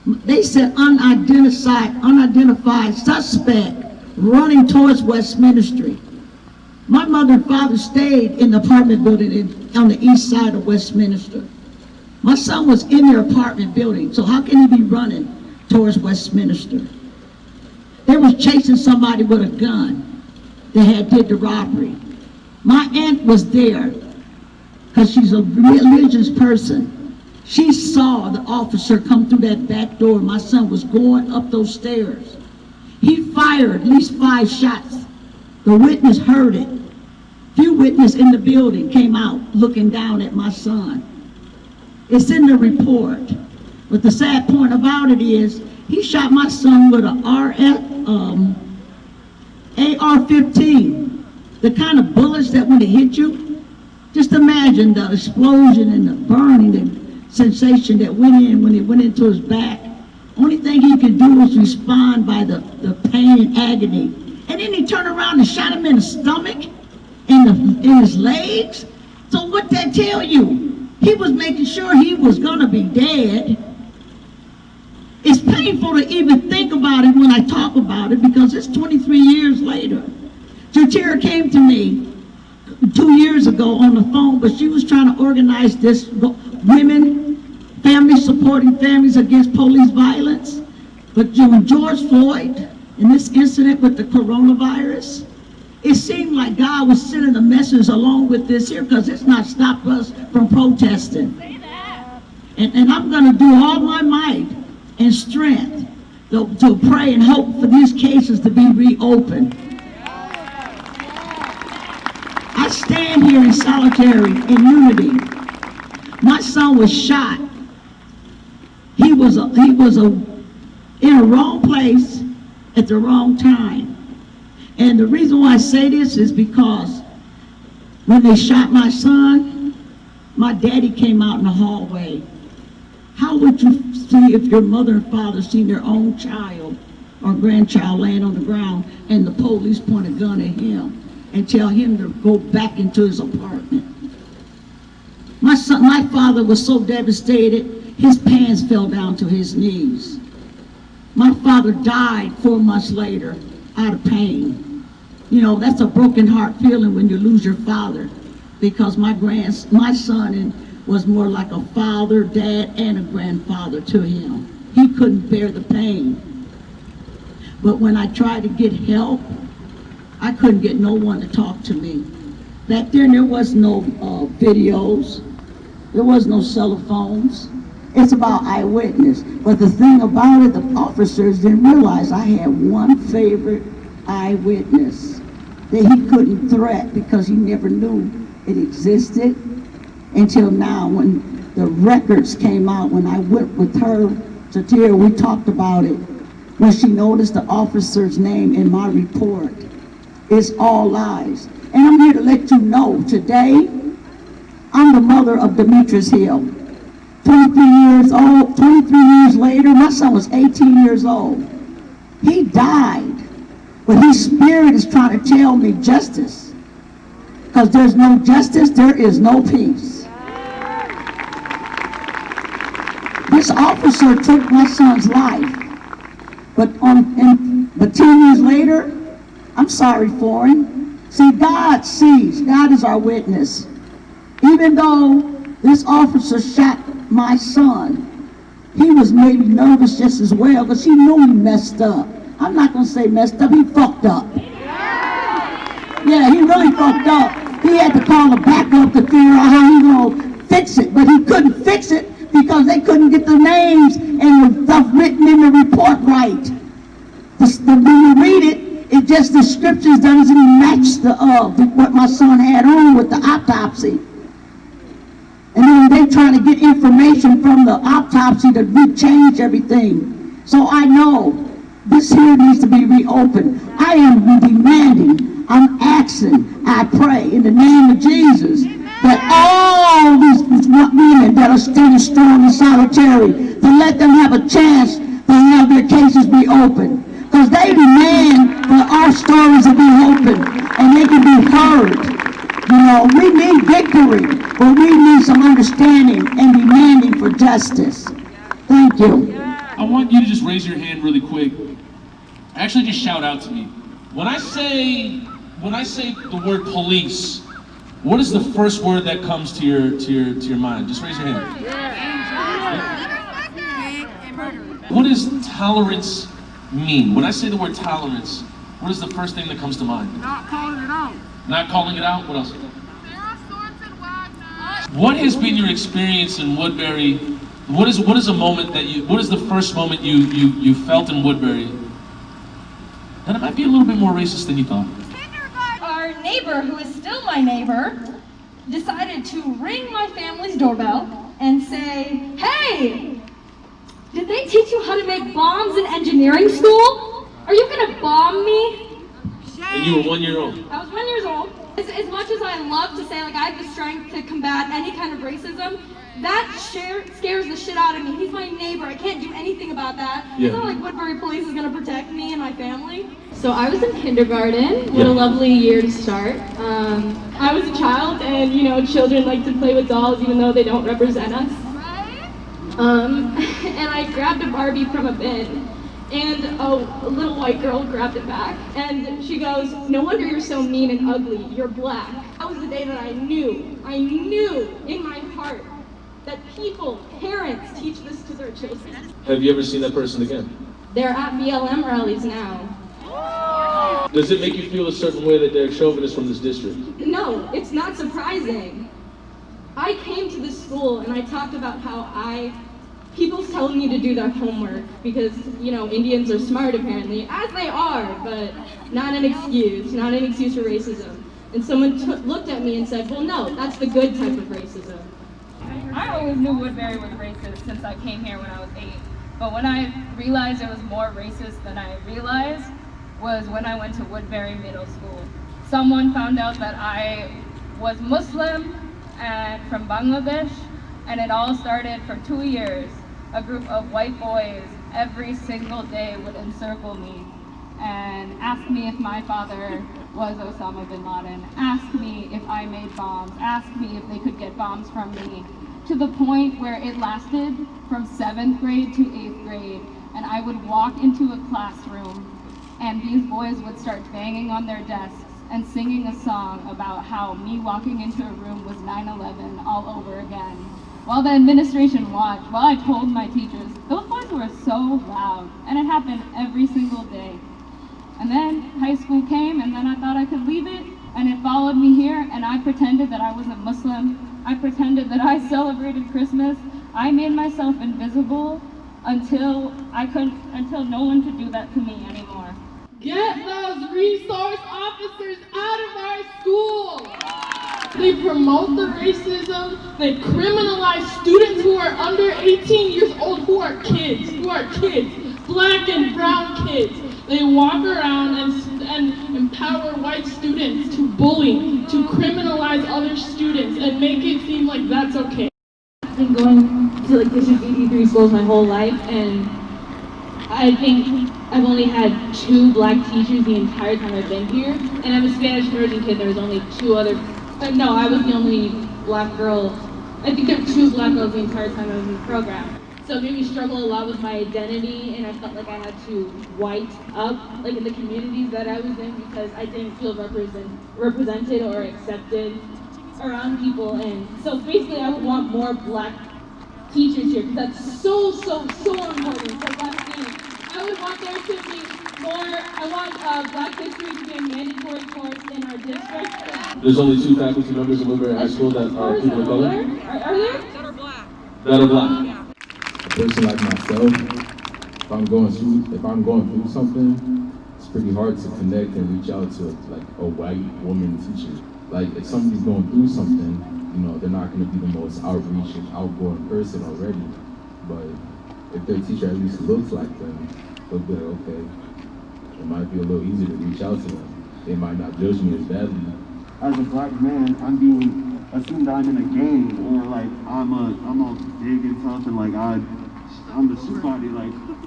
They said unidentified suspect running towards Westminster. My mother and father stayed in the apartment building on the east side of Westminster. My son was in their apartment building, so how can he be running towards Westminster? They was chasing somebody with a gun that did the robbery. My aunt was there because she's a religious person. She saw the officer come through that back door. My son was going up those stairs. He fired at least 5 shots. The witness heard it. Few witnesses in the building came out looking down at my son. It's in the report. But the sad point about it is, he shot my son with an AR-15. The kind of bullets that when it hit you, just imagine the explosion and the burning and sensation that went in when it went into his back. Only thing he could do was respond by the pain and agony. And then he turned around and shot him in the stomach, in his legs. So what that tell you? He was making sure he was gonna be dead. It's painful to even think about it when I talk about it because it's 23 years later. Jatira came to me 2 years ago on the phone, but she was trying to organize this families supporting families against police violence. But when George Floyd, in this incident with the coronavirus, it seemed like God was sending a message along with this here because it's not stopped us from protesting. Say that. And I'm going to do all my might and strength to pray and hope for these cases to be reopened. I stand here in solidarity, in unity. My son was shot. He was in a wrong place at the wrong time. And the reason why I say this is because when they shot my son, my daddy came out in the hallway. How would you see if your mother and father seen their own child or grandchild laying on the ground and the police point a gun at him and tell him to go back into his apartment? My father was so devastated, his pants fell down to his knees. My father died 4 months later out of pain. You know, that's a broken heart feeling when you lose your father, because my son was more like a father, dad, and a grandfather to him. He couldn't bear the pain. But when I tried to get help, I couldn't get no one to talk to me. Back then there was no videos, there was no cell phones. It's about eyewitness. But the thing about it, the officers didn't realize I had one favorite eyewitness that he couldn't threat because he never knew it existed until now when the records came out. When I went with her to Tyr, we talked about it. When she noticed the officer's name in my report, it's all lies. And I'm here to let you know today, I'm the mother of Demetrius Hill. 23 years old, 23 years later, my son was 18 years old. He died, but his spirit is trying to tell me justice. Because there's no justice, there is no peace. This officer took my son's life, but 10 years later, I'm sorry for him. See, God sees. God is our witness. Even though this officer shot my son, he was maybe nervous just as well because he knew he messed up. I'm not going to say messed up, he fucked up. Yeah, he really fucked up. He had to call a backup to figure out how he going to fix it, but he couldn't fix it because they couldn't get the names and the stuff written in the report right. When you read it, it just the scriptures doesn't match what my son had on with the autopsy. And then they trying to get information from the autopsy to change everything. So I know this here needs to be reopened. I am demanding, I'm asking, I pray in the name of Jesus that all these women that are standing strong and solitary, to let them have a chance to have their cases be opened. Because they demand for our stories to be open and they can be heard. You know, we need victory, but we need some understanding and demanding for justice. Thank you. want you to just raise your hand really quick. Actually, just shout out to me. When I say the word police, what is the first word that comes to your mind? Just raise your hand. What does tolerance mean? When I say the word tolerance, what is the first thing that comes to mind? Not calling it out. Not calling it out? What else? There are swords and Wagner. What has been your experience in Woodbury? What is the moment that what is the first moment you felt in Woodbury that it might be a little bit more racist than you thought? Our neighbor, who is still my neighbor, decided to ring my family's doorbell and say, "Hey, did they teach you how to make bombs in engineering school? Are you gonna bomb me?" And you were 1 year old. I was 1 year old. As much as I love to say, like, I have the strength to combat any kind of racism, that scares the shit out of me. He's my neighbor. I can't do anything about that. Yeah. It's not like Woodbury Police is gonna protect me and my family. So I was in kindergarten. What a lovely year to start. I was a child, and children like to play with dolls even though they don't represent us. And I grabbed a Barbie from a bin, and a little white girl grabbed it back, and she goes, "No wonder you're so mean and ugly, you're black." That was the day that I knew in my heart that parents teach this to their children. Have you ever seen that person again? They're at BLM rallies now. Does it make you feel a certain way that Derek Chauvin is from this district? No, it's not surprising. I came to this school and I talked about how people's telling me to do their homework because, Indians are smart apparently, as they are, but not an excuse for racism. And someone looked at me and said, "Well, no, that's the good type of racism." I always knew Woodbury was racist since I came here when I was 8. But when I realized it was more racist than I realized was when I went to Woodbury Middle School. Someone found out that I was Muslim and from Bangladesh, and it all started for 2 years. A group of white boys every single day would encircle me and ask me if my father was Osama bin Laden, ask me if I made bombs, ask me if they could get bombs from me, to the point where it lasted from 7th grade to 8th grade, and I would walk into a classroom and these boys would start banging on their desks and singing a song about how me walking into a room was 9/11 all over again. While the administration watched, while I told my teachers, those boys were so loud, and it happened every single day. And then high school came, and then I thought I could leave it, and it followed me here, and I pretended that I wasn't Muslim. I pretended that I celebrated Christmas. I made myself invisible until no one could do that to me anymore. Get those resource officers out of our school! They promote the racism, they criminalize students who are under 18 years old, who are kids, black and brown kids. They walk around and empower white students to bully, to criminalize other students, and make it seem like that's okay. I've been going to District 83 schools my whole life, and I think I've only had 2 black teachers the entire time I've been here, and I'm a Spanish immersion kid. There was only 2 other. No, I was the only black girl. I think there were 2 black girls the entire time I was in the program. So it made me struggle a lot with my identity, and I felt like I had to white up, in the communities that I was in, because I didn't feel represented or accepted around people. And so basically, I would want more black teachers here, because that's so important. So black students. I would want there to be more. I want Black history to be a mandatory course in our district. There's only 2 faculty members in Woodbury High School that are people of color? Are there? That are black. That are black. Yeah. A person like myself, if I'm going through something, it's pretty hard to connect and reach out to a white woman teacher. If somebody's going through something, they're not going to be the most outreach and outgoing person already. But if their teacher at least looks like them, they'll be like, okay, it might be a little easier to reach out to them. They might not judge me as badly. As a black man, I'm being assumed I'm in a gang, or I'm a big and tough, and I'm the somebody,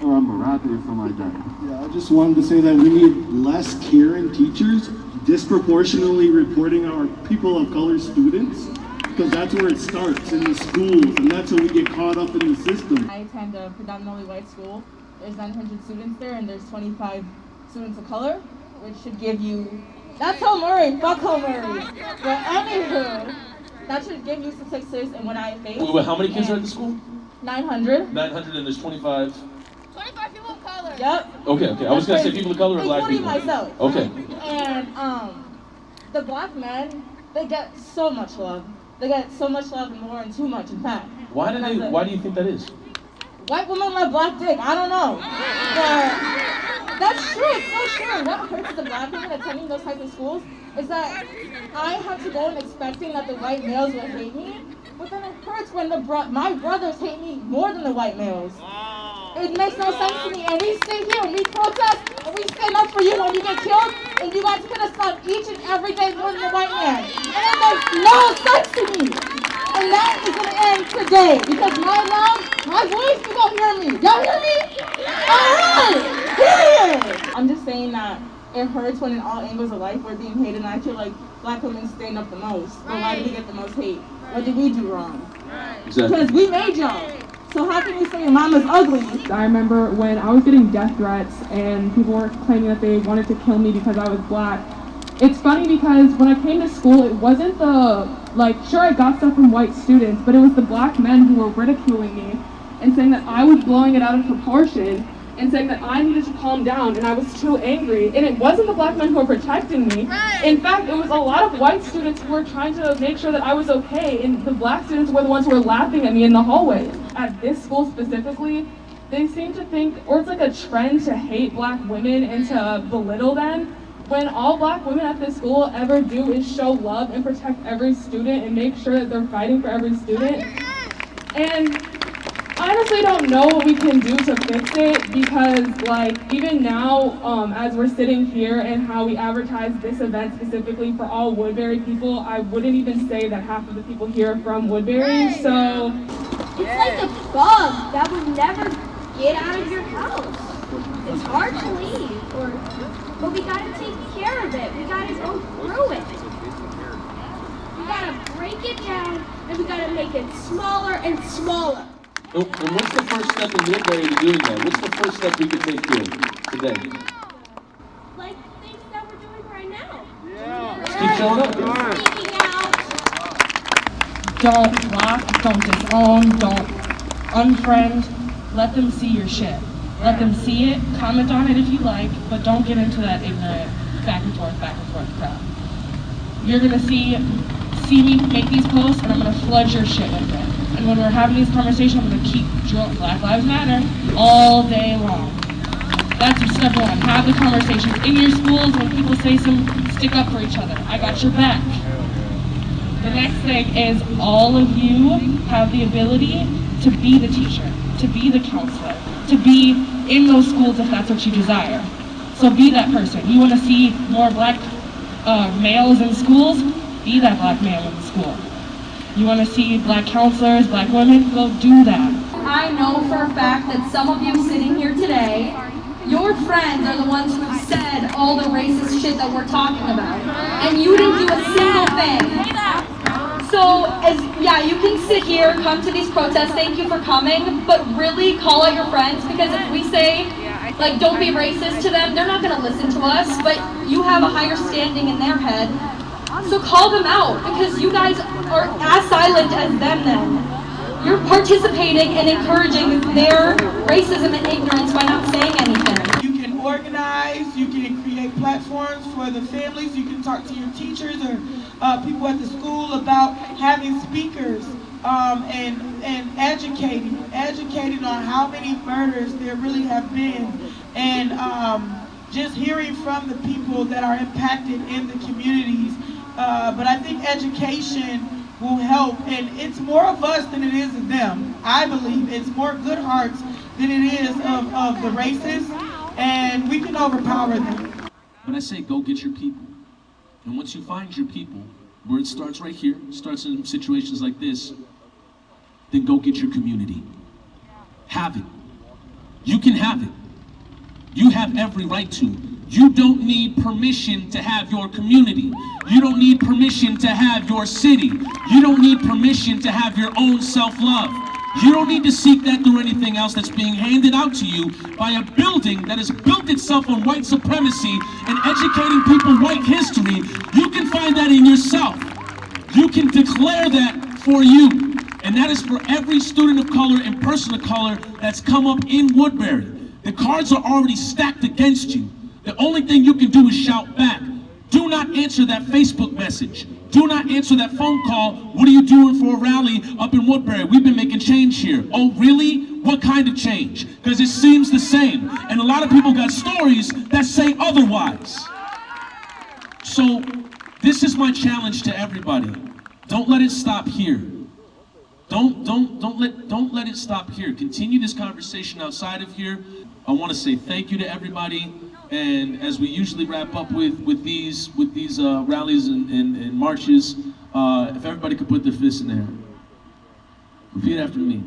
or I'm a rapper or something like that. Yeah, I just wanted to say that we need less caring teachers disproportionately reporting our people of color students. because that's where it starts, in the schools, and that's where we get caught up in the system. I attend a predominantly white school. There's 900 students there, and there's 25 students of color, which should give you, that's Hill Murray, fuck Hill Murray. But anywho, that should give you statistics and what I face. Wait, how many kids are at the school? 900. 900 and there's 25. 25 people of color. Yep. Okay. I was gonna say people of color or black people. Myself. Okay. And the black men, they get so much love. They get so much love and more and too much, in fact. Why do you think that is? White women love black dick. I don't know. But that's true. It's so true. What hurts the black women attending those types of schools is that I have to go in expecting that the white males will hate me, but then it hurts when my brothers hate me more than the white males. It makes no sense to me. And we stay here and we protest and we stand up for you when you get killed, and you guys put us on each and every day more than the white man. And it makes no sense to me. And that is going to end today, because my voice, you don't hear me. Y'all hear me? Alright! Period! I'm just saying that it hurts when in all angles of life we're being hated, and I feel like black women stand up the most. But why do we get the most hate? What did we do wrong? Exactly. Because we made y'all. So how can you say your mama's ugly? I remember when I was getting death threats and people were claiming that they wanted to kill me because I was black. It's funny because when I came to school, it wasn't sure, I got stuff from white students, but it was the black men who were ridiculing me and saying that I was blowing it out of proportion and saying that I needed to calm down and I was too angry. And it wasn't the black men who were protecting me. In fact, it was a lot of white students who were trying to make sure that I was okay, and the black students were the ones who were laughing at me in the hallways. At this school specifically, they seem to think, or it's like a trend to hate black women and to belittle them, when all black women at this school ever do is show love and protect every student and make sure that they're fighting for every student. And I honestly don't know what we can do to fix it, because even now, as we're sitting here and how we advertise this event specifically for all Woodbury people, I wouldn't even say that half of the people here are from Woodbury, so. It's like a bug that would never get out of your house. It's hard to leave, but we gotta take care of it. We gotta go through it. We gotta break it down, and we gotta make it smaller and smaller. And what's the first step in Woodbury to doing that? What's the first step we can take here today? Like things that we're doing right now. Just keep showing up. Speaking out. Don't block, don't disown, don't unfriend. Let them see your shit. Let them see it, comment on it if you like, but don't get into that ignorant back and forth crap. You're gonna see me make these posts, and I'm gonna flood your shit with it. And when we're having these conversations, I'm gonna keep drilling Black Lives Matter all day long. That's step one. Have the conversations in your schools. When people say stick up for each other. I got your back. The next thing is all of you have the ability to be the teacher, to be the counselor, to be in those schools if that's what you desire. So be that person. You want to see more black males in schools? Be that black male in the school. You want to see black counselors, black women? Go do that. I know for a fact that some of you sitting here today, your friends are the ones who have said all the racist shit that we're talking about. And you didn't do a single thing. So, you can sit here, come to these protests, thank you for coming, but really call out your friends, because if we say, don't be racist to them, they're not going to listen to us, but you have a higher standing in their head. So call them out, because you guys are as silent as them then. You're participating and encouraging their racism and ignorance by not saying anything. You can organize, you can create platforms for the families, you can talk to your teachers or people at the school about having speakers and educating on how many murders there really have been, and just hearing from the people that are impacted in the communities. But I think education will help, and it's more of us than it is of them. I believe it's more good hearts than it is of the racists, and we can overpower them. When I say go get your people, and once you find your people, where it starts right here, starts in situations like this, then go get your community. Have it. You can have it. You have every right to. You don't need permission to have your community. You don't need permission to have your city. You don't need permission to have your own self-love. You don't need to seek that through anything else that's being handed out to you by a building that has built itself on white supremacy and educating people white history. You can find that in yourself. You can declare that for you. And that is for every student of color and person of color that's come up in Woodbury. The cards are already stacked against you. The only thing you can do is shout back. Do not answer that Facebook message. Do not answer that phone call. What are you doing for a rally up in Woodbury? We've been making change here. Oh, really? What kind of change? Because it seems the same. And a lot of people got stories that say otherwise. So this is my challenge to everybody. Don't let it stop here. Don't let it stop here. Continue this conversation outside of here. I want to say thank you to everybody. And as we usually wrap up with these rallies and marches, if everybody could put their fists in the air. Repeat after me.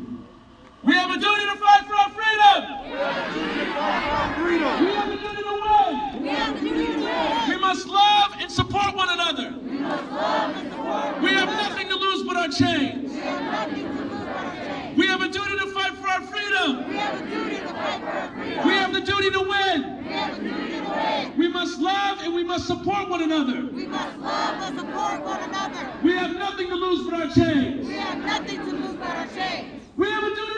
We have a duty to fight for our freedom! We have a duty to fight for our freedom! We have a duty to win! We have a duty to win! We must love and support one another! We must love and support one another! We have nothing to lose but our chains! We have nothing to lose but our chains! We have a duty to fight for our freedom! We have a duty to fight for our freedom! We have the duty to win! We have a duty to win! We must love and we must support one another! We must love and support one another! We have nothing to lose but our chains! We have nothing to lose but our chains! We have a duty